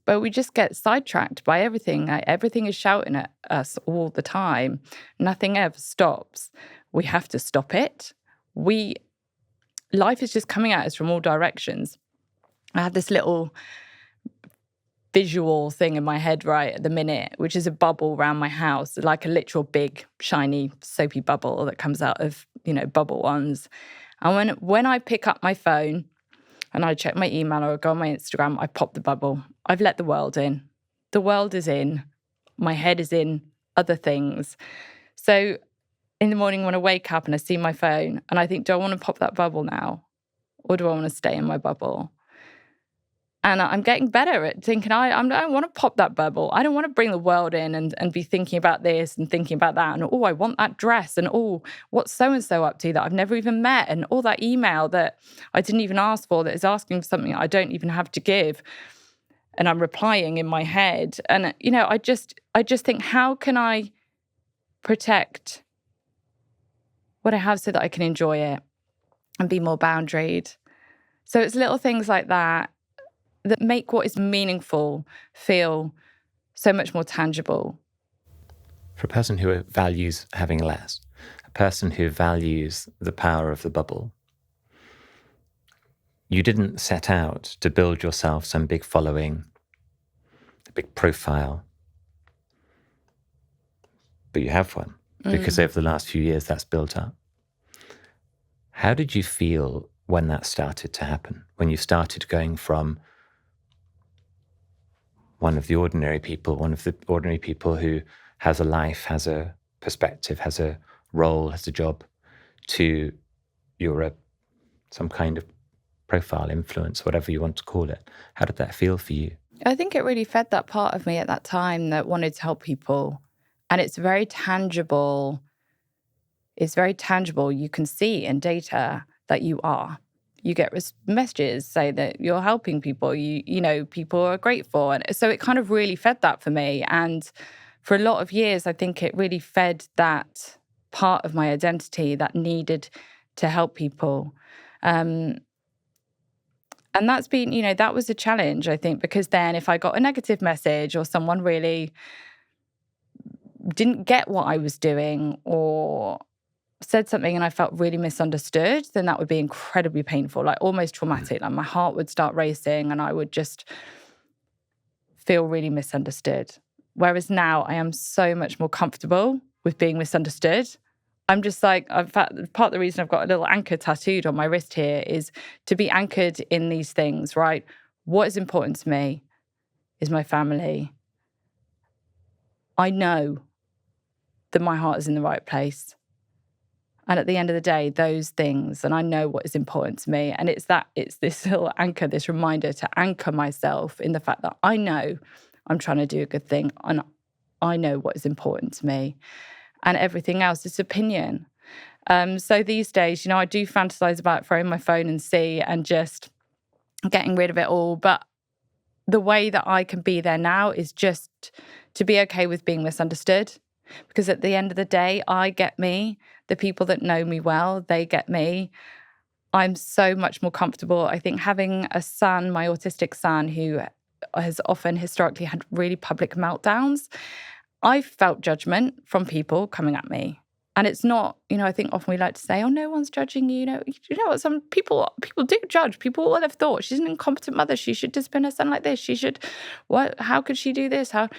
But we just get sidetracked by everything. Everything is shouting at us all the time. Nothing ever stops. We have to stop it. Life is just coming at us from all directions. I have this little visual thing in my head right at the minute, which is a bubble around my house, like a literal big, shiny, soapy bubble that comes out of, bubble ones. And when I pick up my phone and I check my email or I go on my Instagram, I pop the bubble. I've let the world in. The world is in. My head is in other things. So in the morning when I wake up and I see my phone and I think, do I want to pop that bubble now? Or do I want to stay in my bubble? And I'm getting better at thinking, I don't want to pop that bubble. I don't want to bring the world in and be thinking about this and thinking about that. And, I want that dress. And, what's so-and-so up to that I've never even met? And all that email that I didn't even ask for that is asking for something I don't even have to give. And I'm replying in my head. And, I just think, how can I protect what I have so that I can enjoy it and be more boundaried? So it's little things like that make what is meaningful feel so much more tangible. For a person who values having less, a person who values the power of the bubble, you didn't set out to build yourself some big following, a big profile, but you have one because over the last few years that's built up. How did you feel when that started to happen? When you started going from one of the ordinary people who has a life, has a perspective, has a role, has a job, to you're some kind of profile, influence, whatever you want to call it. How did that feel for you? I think it really fed that part of me at that time that wanted to help people. And it's very tangible. It's very tangible. You can see in data that you are. You get messages say that you're helping people. People are grateful. And so it kind of really fed that for me. And for a lot of years, I think it really fed that part of my identity that needed to help people. And that's been, that was a challenge, I think, because then if I got a negative message or someone really didn't get what I was doing or said something and I felt really misunderstood, then that would be incredibly painful, like almost traumatic. Like my heart would start racing and I would just feel really misunderstood. Whereas now I am so much more comfortable with being misunderstood. I'm just like, in fact, part of the reason I've got a little anchor tattooed on my wrist here is to be anchored in these things, right? What is important to me is my family. I know that my heart is in the right place. And at the end of the day, those things, and I know what is important to me. And it's this little anchor, this reminder to anchor myself in the fact that I know I'm trying to do a good thing and I know what is important to me. And everything else is opinion. So these days, I do fantasize about throwing my phone and see and just getting rid of it all. But the way that I can be there now is just to be okay with being misunderstood. Because at the end of the day, I get me. The people that know me well, they get me. I'm so much more comfortable. I think having a son, my autistic son, who has often historically had really public meltdowns, I felt judgment from people coming at me. And it's not, I think often we like to say, oh, no one's judging you. You know what? Some people do judge. People will have thought she's an incompetent mother. She should discipline her son like this. How could she do this? And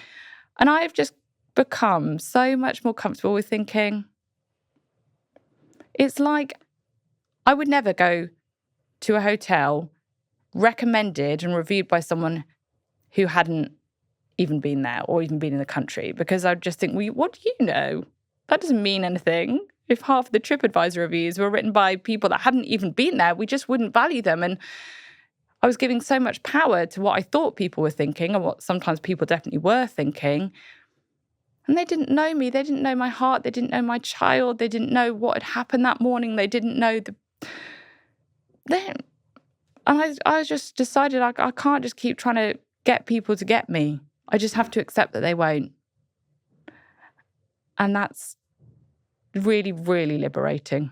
I've just become so much more comfortable with thinking, it's like I would never go to a hotel recommended and reviewed by someone who hadn't even been there or even been in the country, because I'd just think, well, what do you know? That doesn't mean anything. If half of the TripAdvisor reviews were written by people that hadn't even been there, we just wouldn't value them. And I was giving so much power to what I thought people were thinking and what sometimes people definitely were thinking. And they didn't know me. They didn't know my heart. They didn't know my child. They didn't know what had happened that morning. They didn't know And I just decided I can't just keep trying to get people to get me. I just have to accept that they won't. And that's really, really liberating.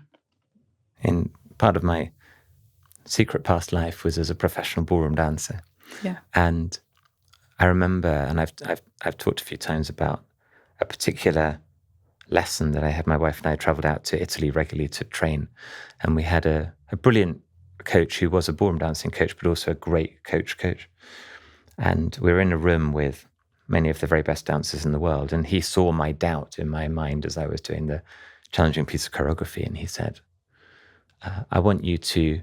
In part of my secret past life was as a professional ballroom dancer. Yeah. And I remember, and I've talked a few times about a particular lesson that I had. My wife and I traveled out to Italy regularly to train. And we had a brilliant coach who was a ballroom dancing coach, but also a great coach. And we were in a room with many of the very best dancers in the world. And he saw my doubt in my mind as I was doing the challenging piece of choreography. And he said, I want you to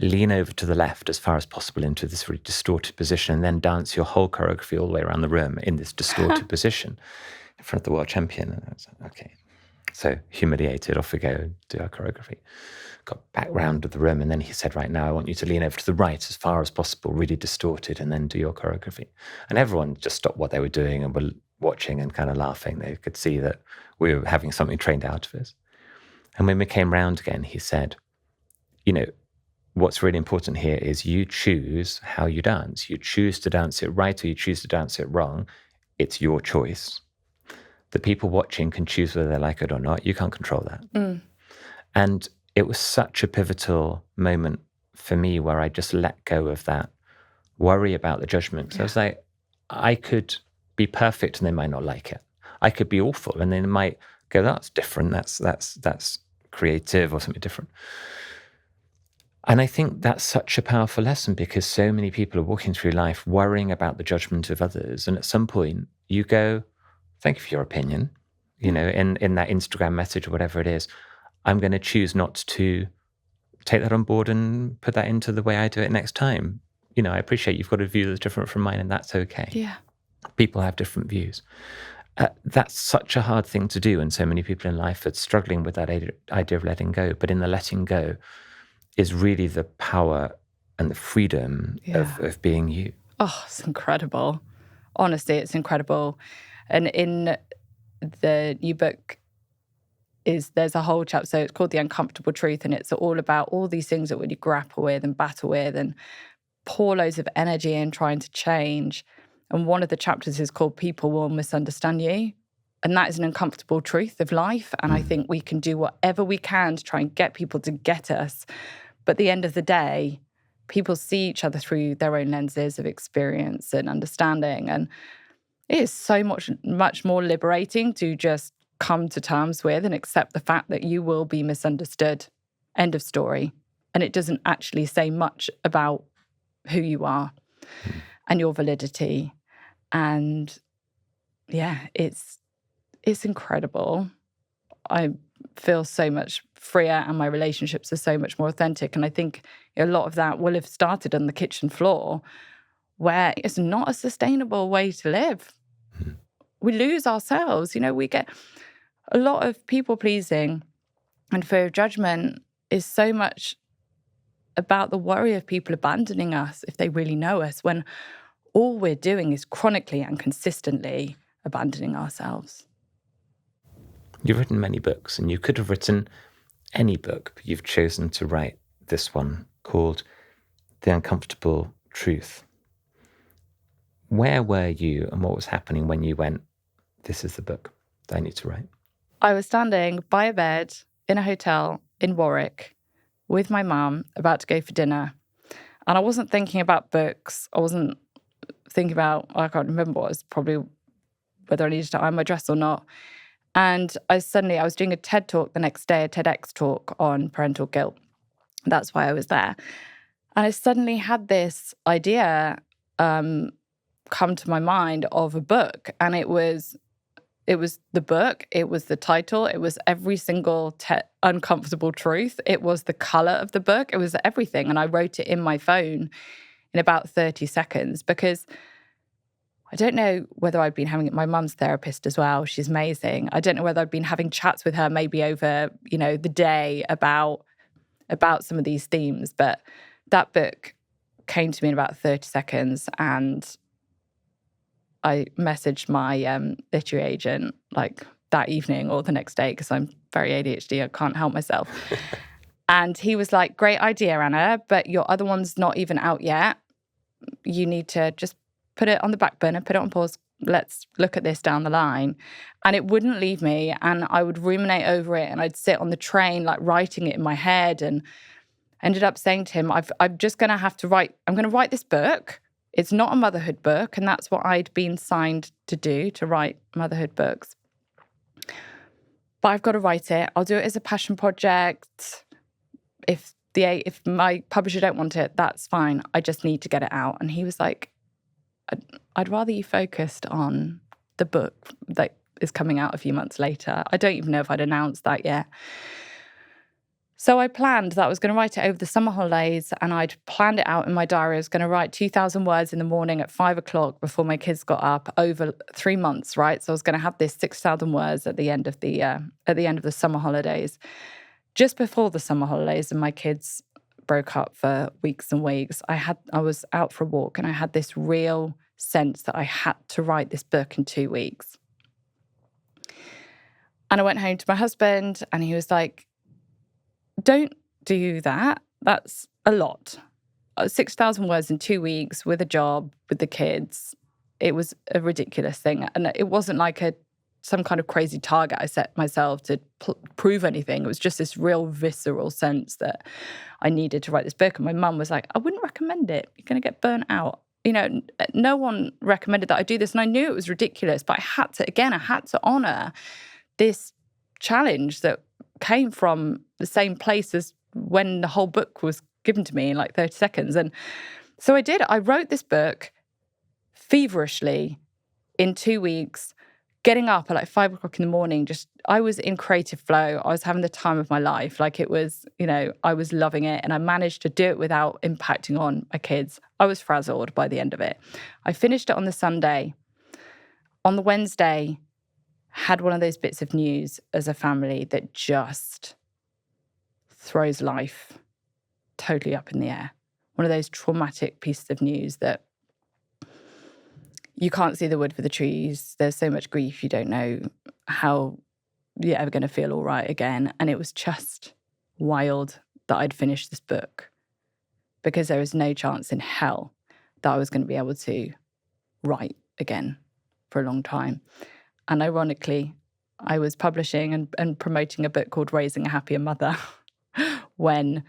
lean over to the left as far as possible into this really distorted position and then dance your whole choreography all the way around the room in this distorted position in front of the world champion. And I was like, okay. So humiliated, off we go, do our choreography. Got back round to the room, and then he said, right now I want you to lean over to the right as far as possible, really distorted, and then do your choreography. And everyone just stopped what they were doing and were watching and kind of laughing. They could see that we were having something trained out of us. And when we came round again, he said, what's really important here is you choose how you dance. You choose to dance it right or you choose to dance it wrong. It's your choice. The people watching can choose whether they like it or not. You can't control that. Mm. And it was such a pivotal moment for me where I just let go of that worry about the judgment. So I was like, I could be perfect and they might not like it. I could be awful and they might go, that's different. That's creative or something different. And I think that's such a powerful lesson because so many people are walking through life worrying about the judgment of others. And at some point you go, thank you for your opinion, in that Instagram message or whatever it is. I'm going to choose not to take that on board and put that into the way I do it next time. I appreciate you've got a view that's different from mine and that's okay. Yeah. People have different views. That's such a hard thing to do. And so many people in life are struggling with that idea of letting go. But in the letting go is really the power and the freedom of being you. Oh, it's incredible. Honestly, it's incredible. And in the new book, there's a whole chapter, so it's called The Uncomfortable Truth, and it's all about all these things that we grapple with and battle with and pour loads of energy in trying to change. And one of the chapters is called People Will Misunderstand You. And that is an uncomfortable truth of life. And I think we can do whatever we can to try and get people to get us. But at the end of the day, people see each other through their own lenses of experience and understanding. And it is so much more liberating to just come to terms with and accept the fact that you will be misunderstood. End of story. And it doesn't actually say much about who you are and your validity. And it's incredible. I feel so much freer and my relationships are so much more authentic. And I think a lot of that will have started on the kitchen floor where it's not a sustainable way to live. We lose ourselves. We get a lot of people pleasing and fear of judgment is so much about the worry of people abandoning us if they really know us, when all we're doing is chronically and consistently abandoning ourselves. You've written many books and you could have written any book, but you've chosen to write this one called The Uncomfortable Truth. Where were you and what was happening when you went, this is the book that I need to write? I was standing by a bed in a hotel in Warwick with my mum about to go for dinner. And I wasn't thinking about books. I wasn't thinking about, I can't remember what it was, probably whether I needed to iron my dress or not. And I was doing a TED talk the next day, a TEDx talk on parental guilt. That's why I was there. And I suddenly had this idea come to my mind of a book. And it was the book, it was the title, it was every single uncomfortable truth. It was the color of the book, it was everything. And I wrote it in my phone in about 30 seconds because I don't know whether I'd been having my mum's therapist as well. She's amazing. I don't know whether I'd been having chats with her maybe over, the day about some of these themes, but that book came to me in about 30 seconds and I messaged my literary agent like that evening or the next day because I'm very ADHD, I can't help myself. And he was like, great idea, Anna, but your other one's not even out yet. You need to just put it on the back burner, put it on pause. Let's look at this down the line. And it wouldn't leave me. And I would ruminate over it and I'd sit on the train, like writing it in my head, and ended up saying to him, I'm just going to have to I'm going to write this book. It's not a motherhood book. And that's what I'd been signed to do, to write motherhood books. But I've got to write it. I'll do it as a passion project. If my publisher don't want it, that's fine. I just need to get it out. And he was like, I'd rather you focused on the book that is coming out a few months later. I don't even know if I'd announced that yet. So I planned that I was going to write it over the summer holidays, and I'd planned it out in my diary. I was going to write 2,000 words in the morning at 5 o'clock before my kids got up over 3 months, right? So I was going to have this 6,000 words at the end of the summer holidays. Just before the summer holidays and my kids broke up for weeks and weeks, I was out for a walk and I had this real sense that I had to write this book in 2 weeks. And I went home to my husband and he was like, don't do that. That's a lot. 6,000 words in 2 weeks with a job, with the kids. It was a ridiculous thing. And it wasn't like some kind of crazy target I set myself to prove anything. It was just this real visceral sense that I needed to write this book. And my mum was like, I wouldn't recommend it. You're going to get burnt out. No one recommended that I do this. And I knew it was ridiculous, but I had to honor this challenge that came from the same place as when the whole book was given to me in like 30 seconds. And so I did. I wrote this book feverishly in 2 weeks, getting up at like 5 o'clock in the morning. I was in creative flow. I was having the time of my life. Like it was, I was loving it. And I managed to do it without impacting on my kids. I was frazzled by the end of it. I finished it on the Sunday. On the Wednesday, had one of those bits of news as a family that just throws life totally up in the air. One of those traumatic pieces of news that you can't see the wood for the trees. There's so much grief, you don't know how you're ever going to feel all right again. And it was just wild that I'd finished this book because there was no chance in hell that I was going to be able to write again for a long time. And ironically, I was publishing and promoting a book called Raising a Happier Mother when,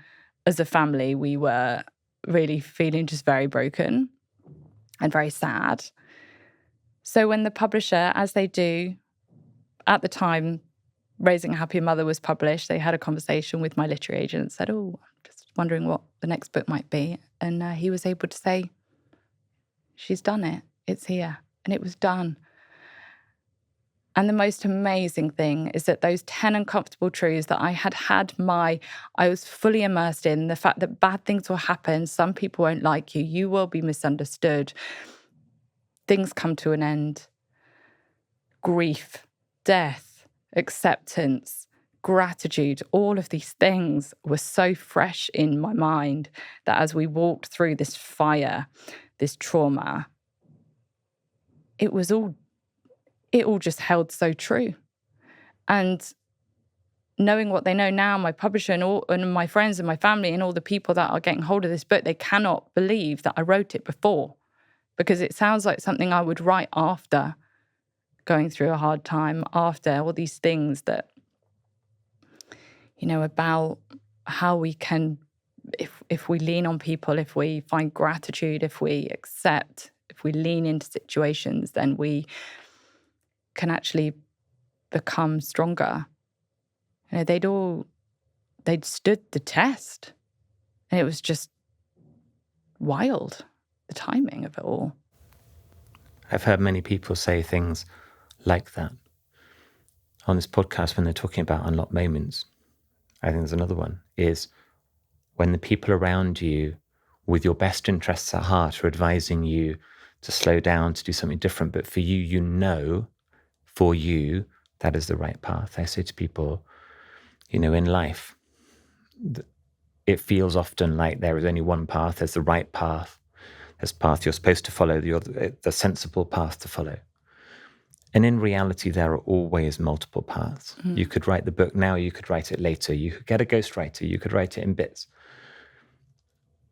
as a family, we were really feeling just very broken and very sad. So when the publisher, as they do, at the time, Raising a Happier Mother was published, they had a conversation with my literary agent and said, I'm just wondering what the next book might be. And he was able to say, she's done it. It's here. And it was done. And the most amazing thing is that those 10 uncomfortable truths that I was fully immersed in, the fact that bad things will happen, some people won't like you, you will be misunderstood, things come to an end, grief, death, acceptance, gratitude, all of these things were so fresh in my mind that as we walked through this fire, this trauma, it all just held so true. And knowing what they know now, my publisher and my friends and my family and all the people that are getting hold of this book, they cannot believe that I wrote it before, because it sounds like something I would write after going through a hard time, after all these things that, about how we can, if we lean on people, if we find gratitude, if we accept, if we lean into situations, then we can actually become stronger. They'd stood the test. And it was just wild, the timing of it all. I've heard many people say things like that on this podcast when they're talking about unlocked moments. I think there's another one, is when the people around you with your best interests at heart are advising you to slow down, to do something different. But for you, for you, that is the right path. I say to people, in life, it feels often like there is only one path. There's the right path. There's a path you're supposed to follow, the sensible path to follow. And in reality, there are always multiple paths. Mm. You could write the book now, you could write it later. You could get a ghostwriter, you could write it in bits.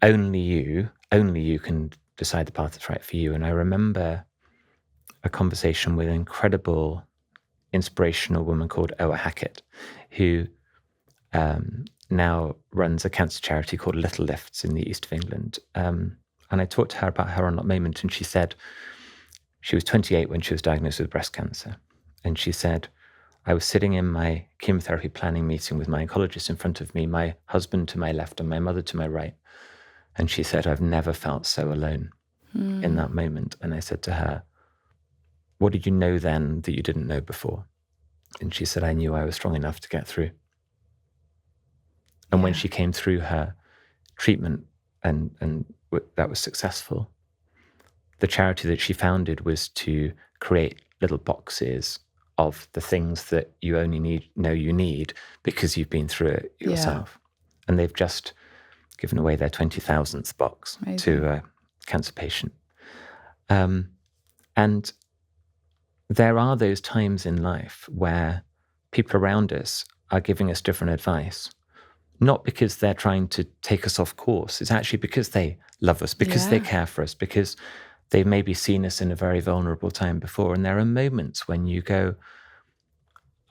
Only you can decide the path that's right for you. And I remember a conversation with an incredible, inspirational woman called Oa Hackett, who now runs a cancer charity called Little Lifts in the east of England. And I talked to her about her unlocked moment, and she said she was 28 when she was diagnosed with breast cancer. And she said, I was sitting in my chemotherapy planning meeting with my oncologist in front of me, my husband to my left and my mother to my right. And she said, I've never felt so alone in that moment. And I said to her, what did you know then that you didn't know before? And she said, I knew I was strong enough to get through. And when she came through her treatment and that was successful, the charity that she founded was to create little boxes of the things that you only need because you've been through it yourself. Yeah. And they've just given away their 20,000th box to a cancer patient. And there are those times in life where people around us are giving us different advice, not because they're trying to take us off course. It's actually because they love us, because they care for us, because they've maybe seen us in a very vulnerable time before. And there are moments when you go,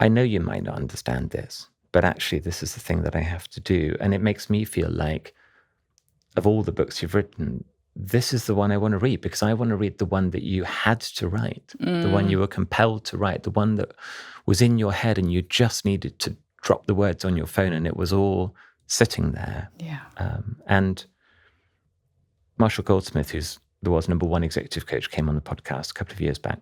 I know you might not understand this, but actually this is the thing that I have to do. And it makes me feel like, of all the books you've written, this is the one I want to read, because I want to read the one that you had to write, the one you were compelled to write, the one that was in your head and you just needed to drop the words on your phone and it was all sitting there. Yeah. And Marshall Goldsmith, who's the world's #1 executive coach, came on the podcast a couple of years back.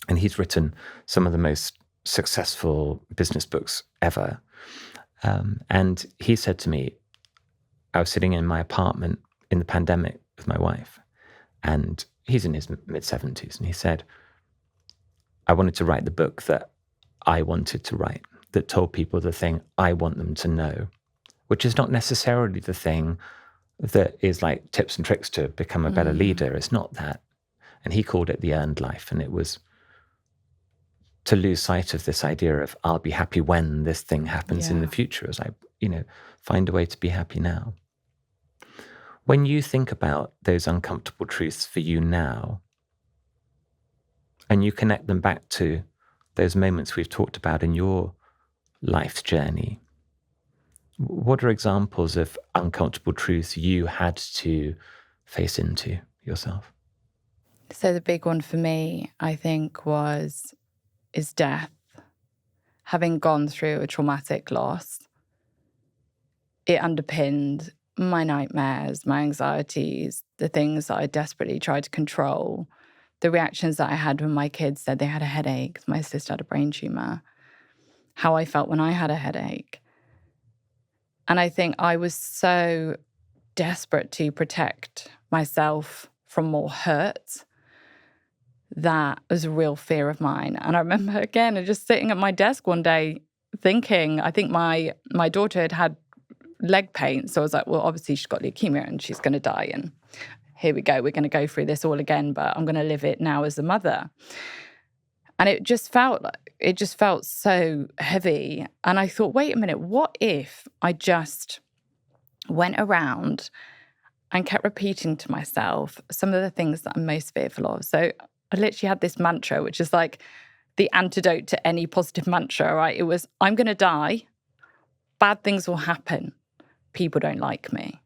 And he's written some of the most successful business books ever. And he said to me, I was sitting in my apartment in the pandemic with my wife, and he's in his mid-70s. And he said, I wanted to write the book that I wanted to write, that told people the thing I want them to know, which is not necessarily the thing that is like tips and tricks to become a better leader. It's not that. And he called it the earned life. And it was to lose sight of this idea of I'll be happy when this thing happens in the future, as I, find a way to be happy now. When you think about those uncomfortable truths for you now, and you connect them back to those moments we've talked about in your life's journey, what are examples of uncomfortable truths you had to face into yourself? So the big one for me, I think, is death. Having gone through a traumatic loss, it underpinned my nightmares, my anxieties, the things that I desperately tried to control, the reactions that I had when my kids said they had a headache, my sister had a brain tumor, how I felt when I had a headache. And I think I was so desperate to protect myself from more hurt. That was a real fear of mine. And I remember, again, just sitting at my desk one day thinking, I think my daughter had leg pain. So I was like, well, obviously she's got leukemia and she's going to die. And here we go. We're going to go through this all again, but I'm going to live it now as a mother. And it just felt so heavy. And I thought, wait a minute, what if I just went around and kept repeating to myself some of the things that I'm most fearful of? So I literally had this mantra, which is like the antidote to any positive mantra, right? It was, I'm going to die. Bad things will happen. People don't like me.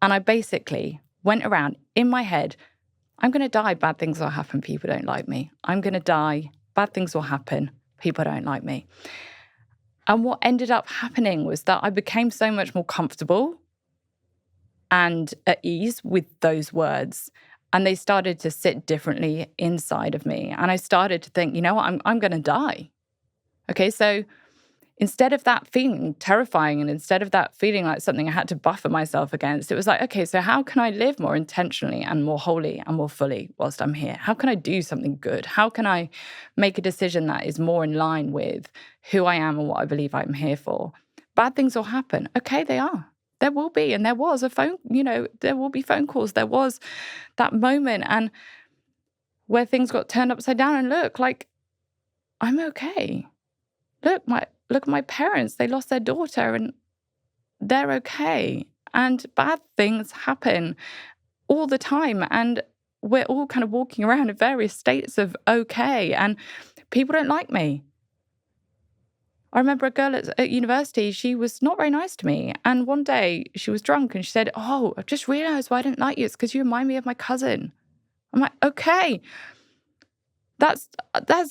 And I basically went around in my head, I'm going to die. Bad things will happen. People don't like me. I'm going to die. Bad things will happen. people don't like me. And what ended up happening was that I became so much more comfortable and at ease with those words. And they started to sit differently inside of me. And I started to think, you know what, I'm going to die. Okay, so instead of that feeling terrifying and instead of that feeling like something I had to buffer myself against, it was like, okay, so how can I live more intentionally and more wholly and more fully whilst I'm here? How can I do something good? How can I make a decision that is more in line with who I am and what I believe I'm here for? Bad things will happen. Okay, they are. There will be. And there was a phone, there will be phone calls. There was that moment and where things got turned upside down and look, like, I'm okay. Look at my parents, they lost their daughter and they're okay. And bad things happen all the time. And we're all kind of walking around in various states of okay. And people don't like me. I remember a girl at university, she was not very nice to me. And one day she was drunk and she said, "Oh, I've just realized why I didn't like you. It's because you remind me of my cousin." I'm like, okay, that's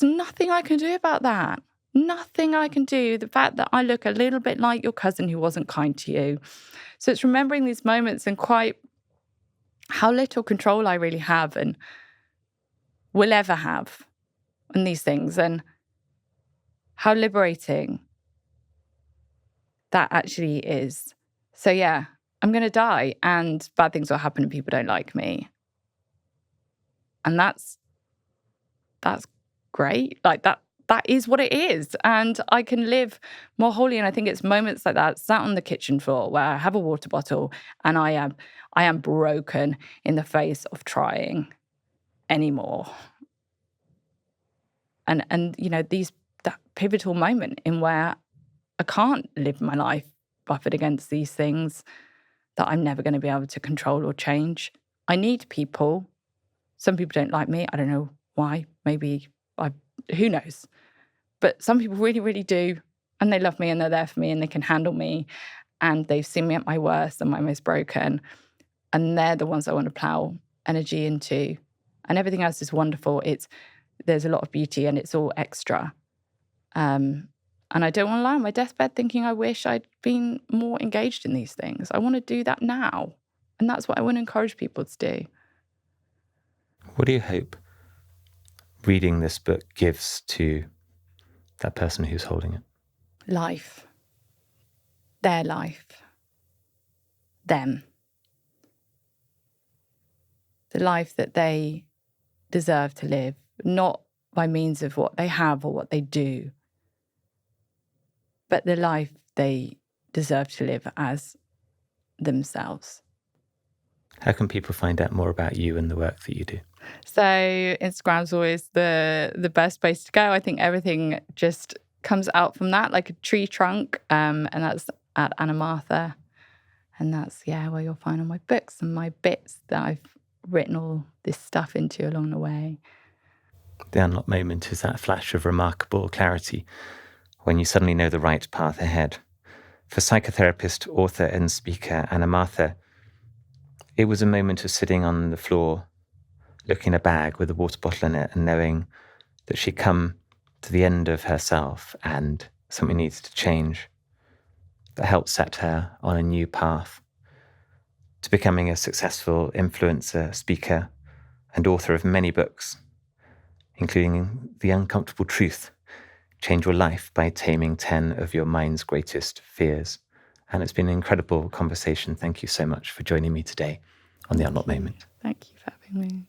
nothing I can do about that. Nothing I can do. The fact that I look a little bit like your cousin who wasn't kind to you. So it's remembering these moments and quite how little control I really have and will ever have on these things and how liberating that actually is. So yeah, I'm going to die and bad things will happen and people don't like me. And that's great. Like that is what it is. And I can live more wholly. And I think it's moments like that, sat on the kitchen floor where I have a water bottle and I am broken in the face of trying anymore. And that pivotal moment in where I can't live my life buffered against these things that I'm never going to be able to control or change. I need people. Some people don't like me. I don't know why. Maybe who knows? But some people really, really do. And they love me and they're there for me and they can handle me. And they've seen me at my worst and my most broken. And they're the ones I want to plow energy into. And everything else is wonderful. There's a lot of beauty and it's all extra. And I don't want to lie on my deathbed thinking I wish I'd been more engaged in these things. I want to do that now. And that's what I want to encourage people to do. What do you hope reading this book gives to that person who's holding it? Life. Their life. Them. The life that they deserve to live, not by means of what they have or what they do, but the life they deserve to live as themselves. How can people find out more about you and the work that you do? So Instagram's always the best place to go. I think everything just comes out from that, like a tree trunk, and that's at Anna Mathur. And that's, where you'll find all my books and my bits that I've written all this stuff into along the way. The unlock moment is that flash of remarkable clarity when you suddenly know the right path ahead. For psychotherapist, author and speaker Anna Mathur, it was a moment of sitting on the floor, looking at a bag with a water bottle in it and knowing that she'd come to the end of herself and something needs to change. That helped set her on a new path to becoming a successful influencer, speaker, and author of many books, including The Uncomfortable Truth, Change Your Life by Taming 10 of Your Mind's Greatest Fears. And it's been an incredible conversation. Thank you so much for joining me today on The Unlock Moment. Thank you for having me.